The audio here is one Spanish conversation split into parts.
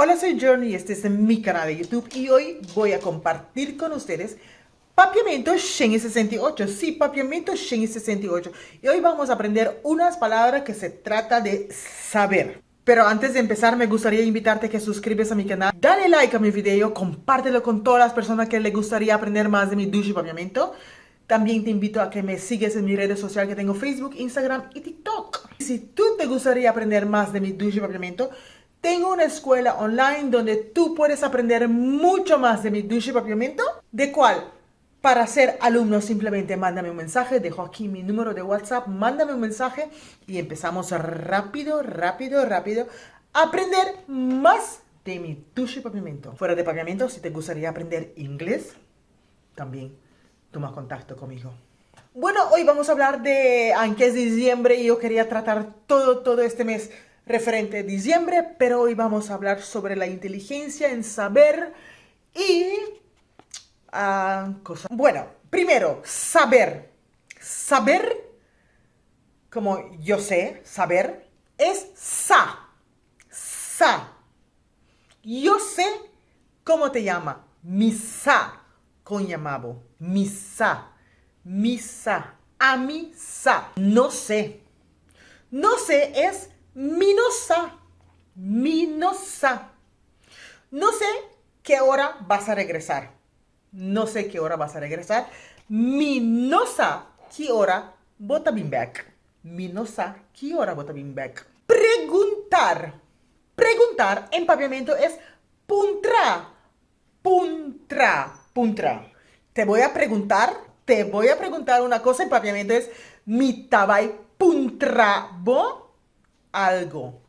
Hola, soy Journey y este es mi canal de YouTube y hoy voy a compartir con ustedes papiamento Shen 68. Sí, papiamento Shen 68. Y hoy vamos a aprender unas palabras que se trata de saber. Pero antes de empezar me gustaría invitarte a que suscribes a mi canal, dale like a mi video, compártelo con todas las personas que les gustaría aprender más de mi ducha y papiamento. También te invito a que me sigas en mis redes sociales que tengo Facebook, Instagram y TikTok. Si tú te gustaría aprender más de mi ducha y papiamento, tengo una escuela online donde tú puedes aprender mucho más de mi ducha y papiamento. ¿De cuál? Para ser alumno simplemente mándame un mensaje, dejo aquí mi número de WhatsApp, mándame un mensaje y empezamos rápido a aprender más de mi ducha y papiamento. Fuera de papiamento, si te gustaría aprender inglés, también toma contacto conmigo. Bueno, hoy vamos a hablar de, aunque es diciembre y yo quería tratar todo este mes referente a diciembre, pero hoy vamos a hablar sobre la inteligencia en saber y cosas. Bueno, primero, saber. Saber, como yo sé, saber, es sa. Sa. Yo sé cómo te llama. Misa. Con llamado. Misa. Misa. Amisa. No sé. No sé es minosa. Minosa. No sé qué hora vas a regresar. No sé qué hora vas a regresar. Minosa. ¿Qué hora bota bin back? Minosa. ¿Qué hora bota bin back? Preguntar. Preguntar en papiamento es puntra. Puntra. Puntra. Te voy a preguntar una cosa en papiamento es mi tabay puntrabo algo.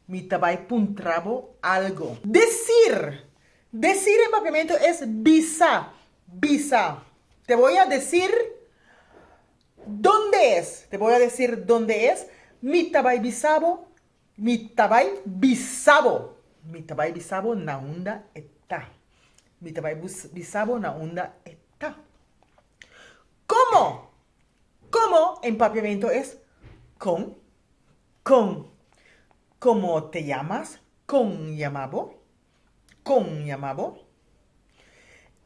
Mi tabay puntrabo algo. Decir. Decir en papiamento es visa. Visa. Te voy a decir dónde es. Te voy a decir dónde es. Mi tabay bisabo. Mi tabay bisabo. Mi tabay bisabo na unda está. Mi tabay bisabo na unda está. ¿Cómo? ¿Cómo en papiamento es con? Con. ¿Cómo te llamas? Con llamabo. Con llamabo.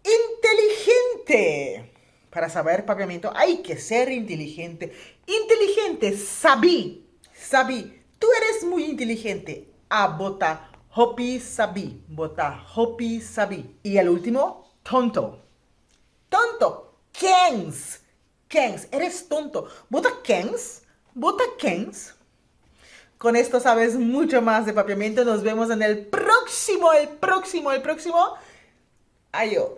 Inteligente. Para saber papiamento hay que ser inteligente. Inteligente, sabí. Sabí. Tú eres muy inteligente. A bota hopi sabí. Bota hopi sabí. Y el último, tonto. Tonto. Kens. Kens. Eres tonto. Bota Kens. Bota Kens. Con esto sabes mucho más de papiamento. Nos vemos en el próximo. Adiós.